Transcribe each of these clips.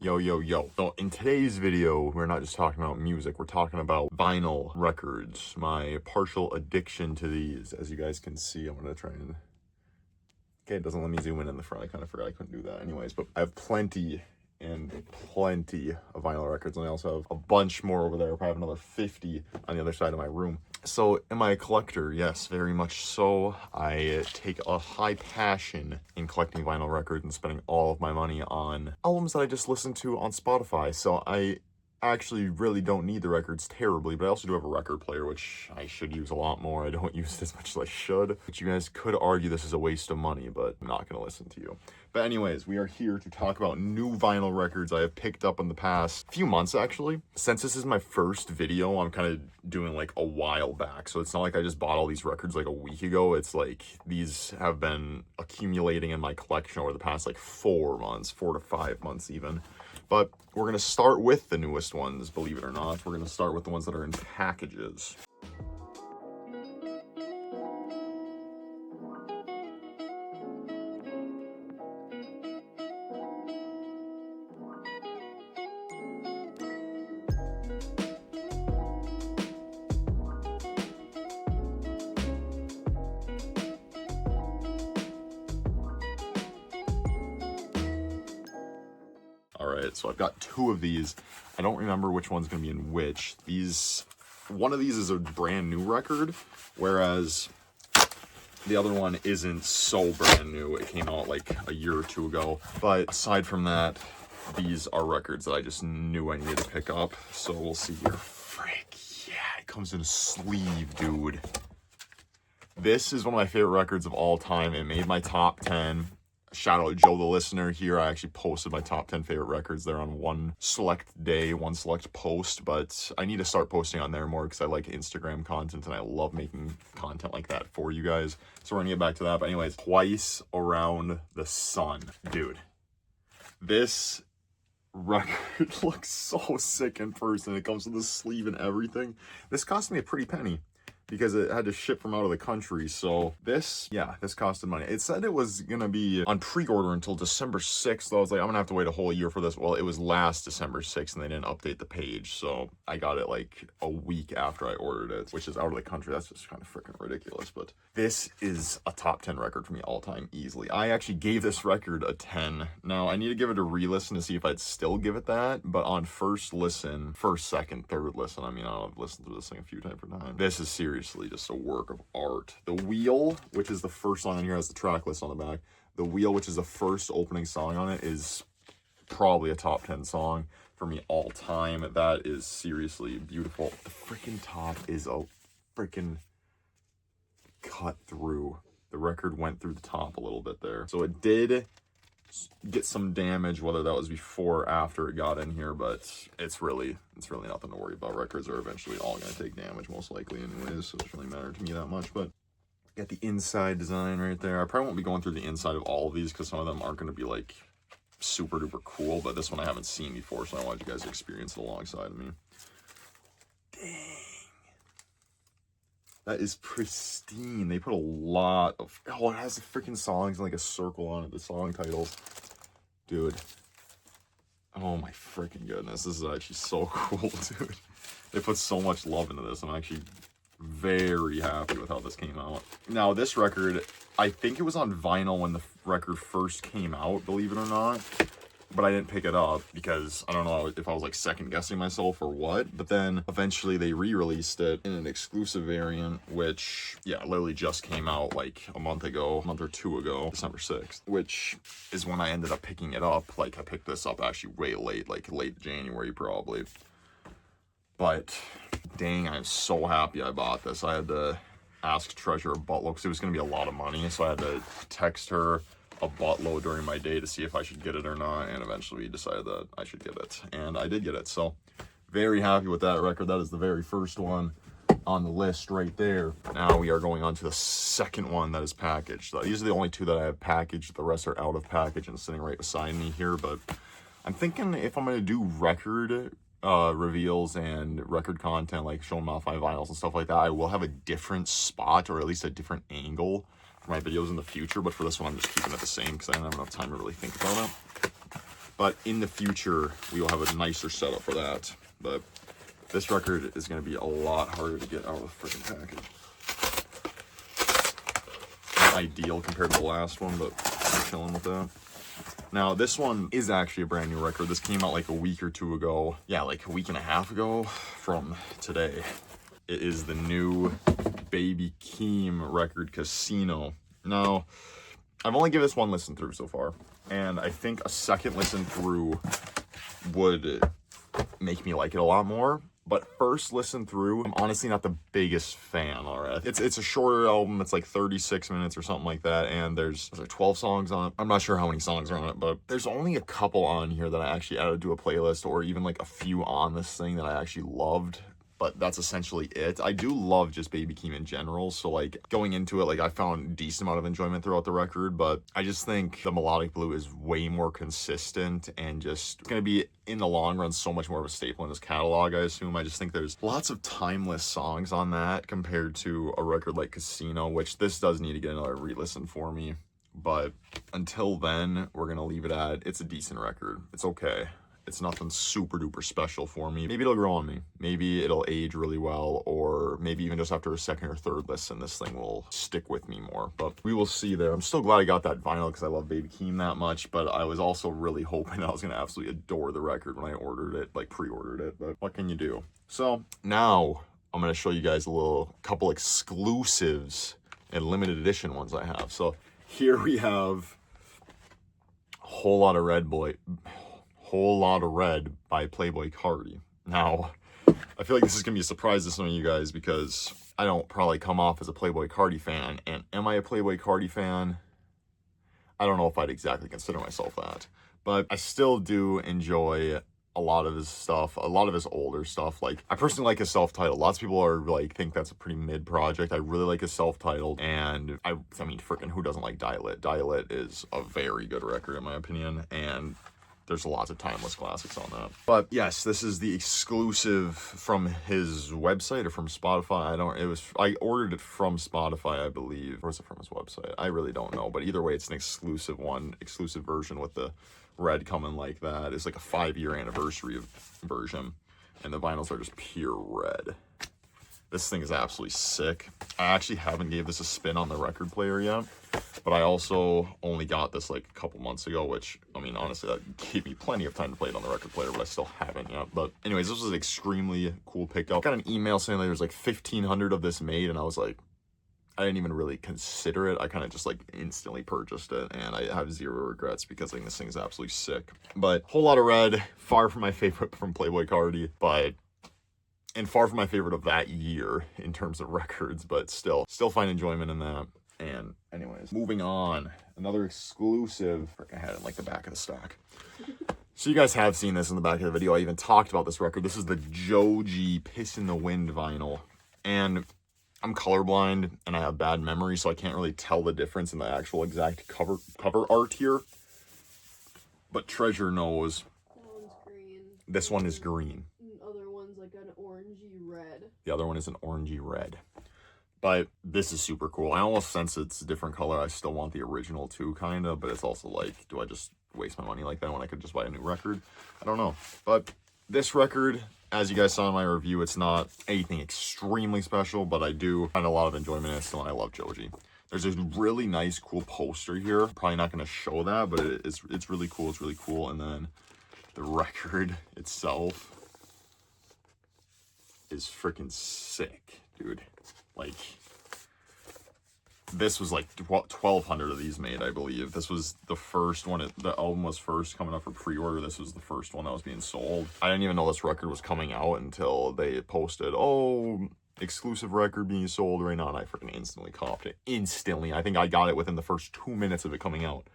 Yo, yo, yo. So in today's video, we're not just talking about music, we're talking about vinyl records. My partial addiction to these, as you guys can see. I'm gonna try and... Okay, it doesn't let me zoom in the front. I kind of forgot I couldn't do that anyways, but I have plenty and plenty of vinyl records, and I also have a bunch more over there. I probably have another 50 on the other side of my room. So am I a collector? Yes, very much so. I take a high passion in collecting vinyl records and spending all of my money on albums that I just listen to on Spotify. So I actually really don't need the records terribly, but I also do have a record player, which I should use a lot more. I don't use it as much as I should, but you guys could argue this is a waste of money, but I'm not going to listen to you. But anyways, we are here to talk about new vinyl records I have picked up in the past few months, actually. Since this is my first video, I'm kind of doing like a while back, so it's not like I just bought all these records like a week ago. It's like these have been accumulating in my collection over the past like 4 months, 4 to 5 months even. But we're going to start with the newest ones, believe it or not. We're going to start with the ones that are in packages. Alright, so I've got 2 of these. I don't remember which one's going to be in which. One of these is a brand new record, whereas the other one isn't so brand new. It came out like a year or 2 ago. But aside from that, these are records that I just knew I needed to pick up. So we'll see here. Frick, yeah, it comes in a sleeve, dude. This is one of my favorite records of all time. It made my top 10. Shout out Joe the listener here. I actually posted my top 10 favorite records there on one select day, one select post, but I need to start posting on there more because I like Instagram content and I love making content like that for you guys. So we're gonna get back to that. But anyways, Twice Around the Sun. Dude, this record looks so sick in person. It comes with a sleeve and everything. This cost me a pretty penny, because it had to ship from out of the country. So this costed money. It said it was gonna be on pre-order until December 6th. So I was like, I'm gonna have to wait a whole year for this. Well, it was last December 6th and they didn't update the page. So I got it like a week after I ordered it, which is out of the country. That's just kind of freaking ridiculous. But this is a top 10 record for me all time, easily. I actually gave this record a 10. Now I need to give it a re-listen to see if I'd still give it that. But on first listen, first, second, third listen, I mean, I've listened to this thing a few different times. This is seriously just a work of art. The Wheel, which is the first song on here, has the track list on the back. The Wheel, which is the first opening song on it, is probably a top 10 song for me all time. That is seriously beautiful. The freaking top is a freaking cut through. The record went through the top a little bit there. So it did get some damage, whether that was before or after it got in here, but it's really nothing to worry about. Records are eventually all going to take damage, most likely anyways, so it doesn't really matter to me that much. But got the inside design right there. I probably won't be going through the inside of all of these because some of them aren't going to be like super duper cool, but this one I haven't seen before, so I wanted you guys to experience it alongside of me. Dang, that is pristine. They put a lot of... Oh, it has the freaking songs and like a circle on it, the song titles. Dude. Oh my freaking goodness. This is actually so cool, dude. They put so much love into this. I'm actually very happy with how this came out. Now, this record, I think it was on vinyl when the record first came out, believe it or not. But I didn't pick it up because I don't know if I was like second guessing myself or what. But then eventually they re-released it in an exclusive variant, which, yeah, literally just came out like a month or 2 ago, December 6th, which is when I ended up picking it up. Like I picked this up actually way late, like late January probably. But dang, I'm so happy I bought this. I had to ask Treasure a buttload because it was going to be a lot of money. So I had to text her a buttload during my day to see if I should get it or not, and eventually we decided that I should get it, and I did get it. So very happy with that record. That is the very first one on the list right there. Now we are going on to the second one that is packaged. These are the only 2 that I have packaged. The rest are out of package and sitting right beside me here. But I'm thinking if I'm going to do record reveals and record content, like showing off my vinyls and stuff like that, I will have a different spot, or at least a different angle for my videos in the future. But for this one, I'm just keeping it the same because I don't have enough time to really think about it. But in the future, we will have a nicer setup for that. But this record is going to be a lot harder to get out of the freaking package. Not ideal compared to the last one, but I'm chilling with that. Now, this one is actually a brand new record. This came out like a week or two ago. Yeah, like a week and a half ago from today. It is the new Babykeem record, Casino. Now, I've only given this one listen through so far, and I think a second listen through would make me like it a lot more. But first listen through, I'm honestly not the biggest fan, all right? It's a shorter album. It's like 36 minutes or something like that, and there's 12 songs on it. I'm not sure how many songs are on it, but there's only a couple on here that I actually added to a playlist, or even like a few on this thing that I actually loved. But that's essentially it. I do love just Babykeem in general, so like going into it, like I found a decent amount of enjoyment throughout the record, but I just think the melodic blue is way more consistent and just gonna be, in the long run, so much more of a staple in his catalog, I assume. I just think there's lots of timeless songs on that compared to a record like Casino, which this does need to get another re-listen for me. But until then, we're gonna leave it at, it's a decent record. It's okay. It's nothing super duper special for me. Maybe it'll grow on me. Maybe it'll age really well, or maybe even just after a second or third listen, this thing will stick with me more. But we will see there. I'm still glad I got that vinyl because I love Babykeem that much, but I was also really hoping I was gonna absolutely adore the record when I ordered it, like pre-ordered it, but what can you do? So now I'm gonna show you guys a couple exclusives and limited edition ones I have. So here we have Whole Lot of Red by Playboicarti. Now, I feel like this is going to be a surprise to some of you guys because I don't probably come off as a Playboicarti fan. And am I a Playboicarti fan? I don't know if I'd exactly consider myself that. But I still do enjoy a lot of his stuff, a lot of his older stuff. Like, I personally like his self-titled. Lots of people are like, think that's a pretty mid project. I really like his self-titled, and I mean, freaking who doesn't like Dial It? Dial It is a very good record in my opinion, and there's lots of timeless classics on that. But yes, this is the exclusive from his website or from Spotify. I ordered it from Spotify, I believe. Or is it from his website? I really don't know. But either way, it's an exclusive version with the red coming like that. It's like a 5-year anniversary version. And the vinyls are just pure red. This thing is absolutely sick. I actually haven't gave this a spin on the record player yet, but I also only got this like a couple months ago, which, I mean, honestly, that gave me plenty of time to play it on the record player, but I still haven't yet. But anyways, this was an extremely cool pickup. Got an email saying that there was like 1,500 of this made, and I was like, I didn't even really consider it. I kind of just like instantly purchased it, and I have zero regrets because I think this thing is absolutely sick. But Whole Lot of Red, far from my favorite from Playboicarti, and far from my favorite of that year in terms of records, but still find enjoyment in that. And anyways, moving on, another exclusive. I had it in like the back of the stock. So you guys have seen this in the back of the video. I even talked about this record. This is the Joji Pissinthewind vinyl. And I'm colorblind and I have bad memory, so I can't really tell the difference in the actual exact cover art here. But Treasure knows. That one's green. This one is green. Like an orangey red. The other one is an orangey red. But this is super cool. I almost sense it's a different color. I still want the original too, kind of, but it's also like, do I just waste my money like that when I could just buy a new record? I don't know. But this record, as you guys saw in my review, it's not anything extremely special, but I do find a lot of enjoyment in it still, and I love Joji. There's this really nice, cool poster here. Probably not going to show that, but it's really cool. It's really cool. And then the record itself is freaking sick, dude. Like, this was like 1,200 of these made, I believe. This was the first one. The album was first coming up for pre-order. This was the first one that was being sold. I didn't even know this record was coming out until they posted, oh, exclusive record being sold right now, and I freaking instantly copped it. Instantly. I think I got it within the first 2 minutes of it coming out,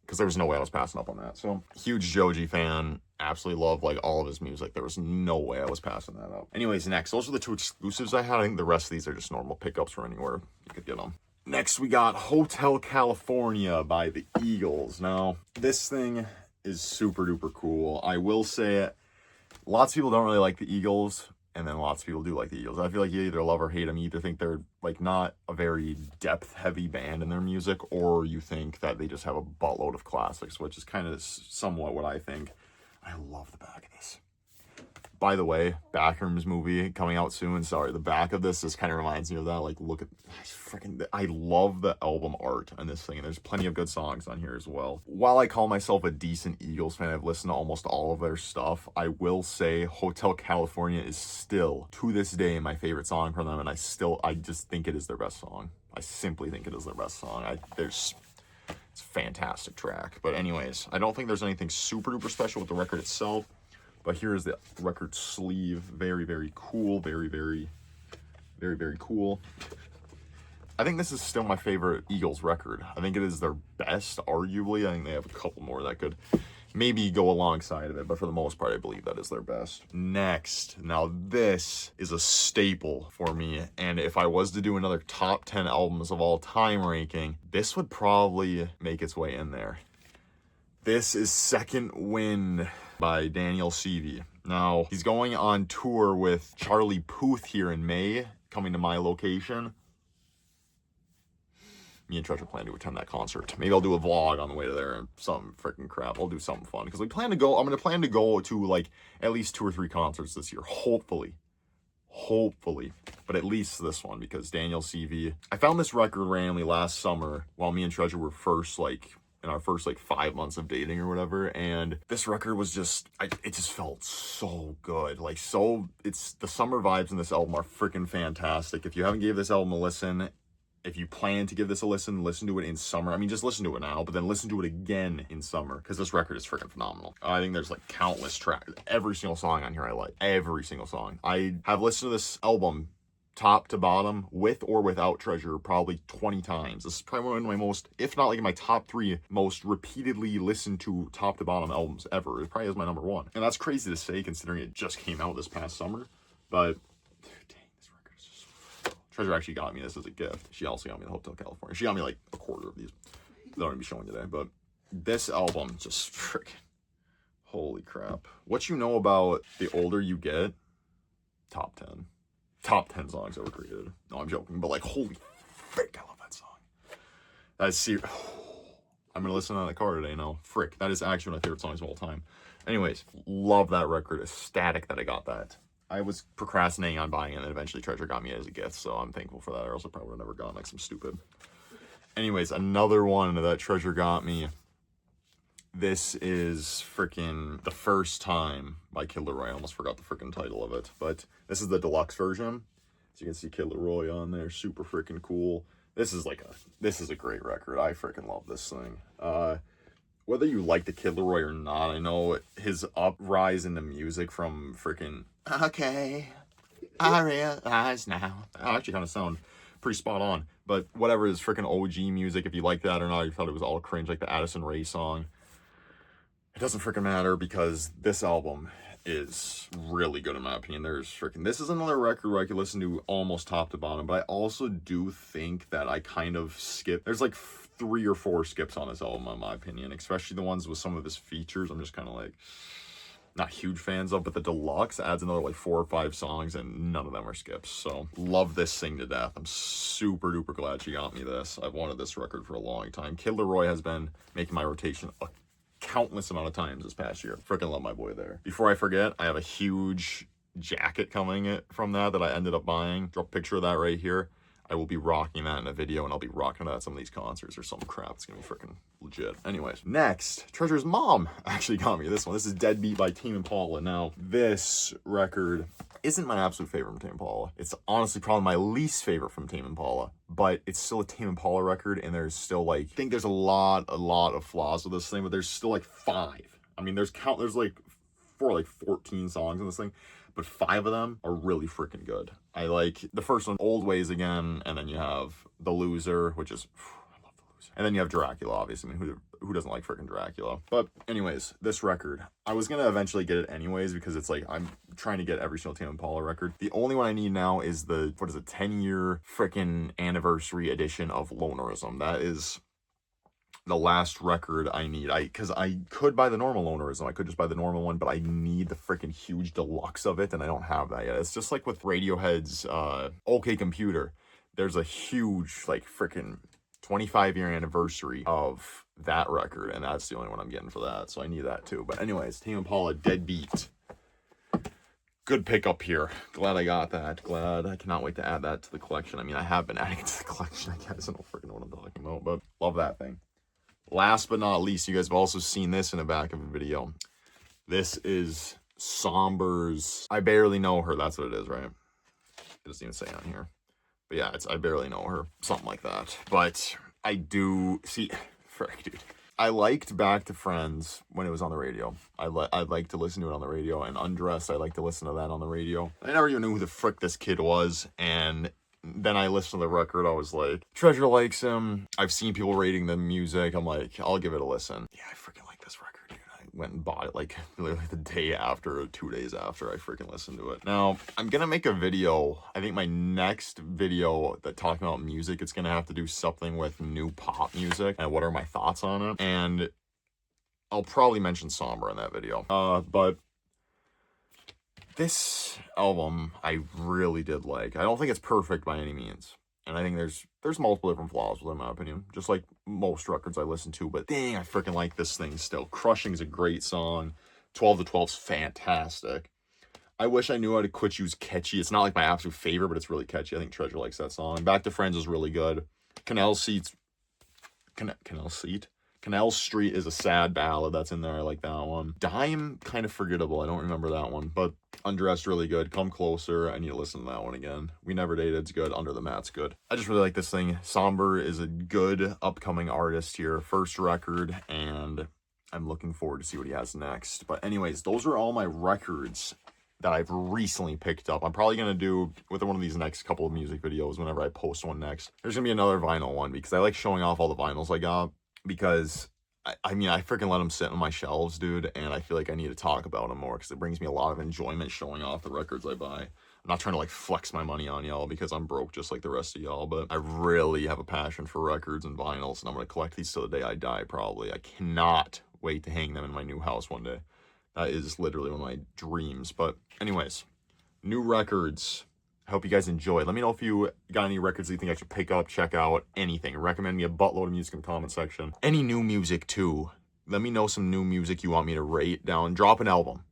because there was no way I was passing up on that. So, huge Joji fan. Absolutely love like all of his music. There was no way I was passing that up. Anyways, next, those are the two exclusives I had. I think the rest of these are just normal pickups from anywhere you could get them. Next, we got Hotel California by the Eagles. Now, this thing is super duper cool. I will say it. Lots of people don't really like the Eagles. and then lots of people do like the Eagles. I feel like you either love or hate them. You either think they're like not a very depth-heavy band in their music, or you think that they just have a buttload of classics, which is kind of somewhat what I think. I love the back of this. By the way, Backrooms movie coming out soon. Sorry, the back of this kind of reminds me of that. Like, look at freaking. I love the album art on this thing, and there's plenty of good songs on here as well. While I call myself a decent Eagles fan, I've listened to almost all of their stuff. I will say, Hotel California is still, to this day, my favorite song from them, and I just think it is their best song. I simply think it is their best song. It's a fantastic track. But anyways, I don't think there's anything super duper special with the record itself. But here's the record sleeve. Very, very cool. Very, very, very, very cool. I think this is still my favorite Eagles record. I think it is their best, arguably. I think they have a couple more that could maybe go alongside of it. But for the most part, I believe that is their best. Next. Now, this is a staple for me. And if I was to do another top 10 albums of all time ranking, this would probably make its way in there. This is Second Wind by Daniel Seavey. Now, he's going on tour with Charlie Puth here in May, coming to my location. Me and Treasure plan to attend that concert. Maybe I'll do a vlog on the way to there and some freaking crap. I'll do something fun because I'm going to plan to go to like at least 2 or 3 concerts this year. Hopefully, but at least this one, because Daniel Seavey. I found this record randomly last summer while me and Treasure were in our first 5 months of dating or whatever, and this record was just, it just felt so good. It's the summer vibes in this album are freaking fantastic. If you haven't gave this album a listen, if you plan to give this a listen to it in summer. I mean, just listen to it now, but then listen to it again in summer, because this record is freaking phenomenal. I think there's countless tracks. Every single song on here I like. Every single song. I have listened to this album top to bottom, with or without Treasure, probably 20 times. This is probably one of my most, if not my top 3 most repeatedly listened to top to bottom albums ever. It probably is my number 1. And that's crazy to say considering it just came out this past summer. But, dang, this record is just... Treasure actually got me this as a gift. She also got me the Hotel California. She got me a quarter of these that I'm going to be showing today. But this album, just freaking... Holy crap. What you know about the older you get, top 10. Top 10 songs ever created. No, I'm joking, but holy frick, I love that song. That's serious. I'm gonna listen on the car today. No, frick, that is actually one of my favorite songs of all time. Anyways, love that record. Ecstatic that I got that. I was procrastinating on buying it, and then eventually Treasure got me it as a gift, so I'm thankful for that. Or else I probably would have never gotten some stupid. Anyways, another one that Treasure got me. This is freaking The First Time by Kidlaroi. I almost forgot the freaking title of it. But this is the deluxe version. So you can see Kidlaroi on there. Super freaking cool. This is a great record. I freaking love this thing. Whether you like the Kidlaroi or not, I know his uprise in the music from freaking okay, I realize now. I actually kind of sound pretty spot on. But whatever is freaking OG music, if you like that or not, you thought it was all cringe, like the Addison Rae song. It doesn't freaking matter, because this album is really good in my opinion. This is another record where I could listen to almost top to bottom, but I also do think that I kind of skip. There's 3 or 4 skips on this album in my opinion, especially the ones with some of his features. I'm just kind of not huge fans of, but the deluxe adds another 4 or 5 songs, and none of them are skips. So love this thing to death. I'm super duper glad she got me this. I've wanted this record for a long time. Kidlaroi has been making my rotation a countless amount of times this past year. Freaking love my boy there. Before I forget, I have a huge jacket coming from that I ended up buying. Drop a picture of that right here. I will be rocking that in a video, and I'll be rocking that at some of these concerts or some crap. It's gonna be freaking legit. Anyways, next, Treasure's mom actually got me this one. This is Deadbeat by Tame Impala. Now, this record isn't my absolute favorite from Tame Impala. It's honestly probably my least favorite from Tame Impala, but it's still a Tame Impala record, and there's still I think there's a lot of flaws with this thing, but there's still 5. I mean, there's 14 songs in this thing, but 5 of them are really freaking good. I like the first one, Old Ways Again, and then you have The Loser, which is, I love The Loser. And then you have Dracula, obviously. I mean, who doesn't like freaking Dracula? But anyways, this record, I was gonna eventually get it anyways, because it's I'm trying to get every single Tame Impala record. The only one I need now is the 10-year freaking anniversary edition of Lonerism. That is the last record I need. Because I could buy the normal ownerism. I could just buy the normal one, but I need the freaking huge deluxe of it, and I don't have that yet. It's just like with Radiohead's OK Computer. There's a huge, like, freaking 25-year anniversary of that record, and that's the only one I'm getting for that, so I need that too. But anyways, Tame Impala, Deadbeat. Good pickup here. Glad I got that. Glad. I cannot wait to add that to the collection. I mean, I have been adding it to the collection. I guess I don't freaking know what I'm talking about, but love that thing. Last but not least, you guys have also seen this in the back of the video. This is Sombr's I Barely Know Her. That's what it is, right? It doesn't even say on here. But yeah, it's I Barely Know Her. Something like that. But I do... See... Frick, dude. I liked Back to Friends when it was on the radio. I'd like to listen to it on the radio. And Undressed, I like to listen to that on the radio. I never even knew who the frick this kid was. And then I listened to the record. I was like, Treasure likes him. I've seen people rating the music. I'm like, I'll give it a listen. Yeah, I freaking like this record, dude. I went and bought it like literally the day after or 2 days after I freaking listened to it. Now, I'm gonna make a video. I think my next video that talking about music, it's gonna have to do something with new pop music and what are my thoughts on it. And I'll probably mention Sombr in that video. But this album I really did like. I don't think it's perfect by any means. And I think there's multiple different flaws with it, in my opinion. Just like most records I listen to. But dang, I freaking like this thing still. Crushing's a great song. 12 to 12's fantastic. I wish I knew how to quit you's catchy. It's not like my absolute favorite, but it's really catchy. I think Treasure likes that song. Back to Friends is really good. Canal Street is a sad ballad that's in there. I like that one. Dime, kind of forgettable. I don't remember that one. But Undressed, really good. Come Closer, I need to listen to that one again. We Never Dated's good. Under the Mat's good. I just really like this thing. Sombr is a good upcoming artist here. First record, and I'm looking forward to see what he has next. But anyways, those are all my records that I've recently picked up. I'm probably going to do with one of these next couple of music videos whenever I post one next. There's going to be another vinyl one because I like showing off all the vinyls I got. Because, I mean, I freaking let them sit on my shelves, dude, and I feel like I need to talk about them more because it brings me a lot of enjoyment showing off the records I buy. I'm not trying to, like, flex my money on y'all because I'm broke just like the rest of y'all, but I really have a passion for records and vinyls, and I'm going to collect these till the day I die, probably. I cannot wait to hang them in my new house one day. That is literally one of my dreams. But anyways, new records. I hope you guys enjoyed. Let me know if you got any records that you think I should pick up, check out, anything. Recommend me a buttload of music in the comment section. Any new music, too. Let me know some new music you want me to rate down. Drop an album.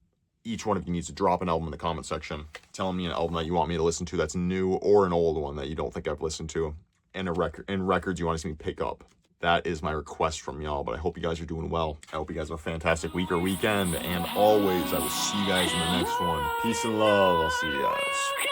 Each one of you needs to drop an album in the comment section. Telling me an album that you want me to listen to that's new or an old one that you don't think I've listened to. And records you want to see me pick up. That is my request from y'all, but I hope you guys are doing well. I hope you guys have a fantastic week or weekend. And always, I will see you guys in the next one. Peace and love. I'll see you guys.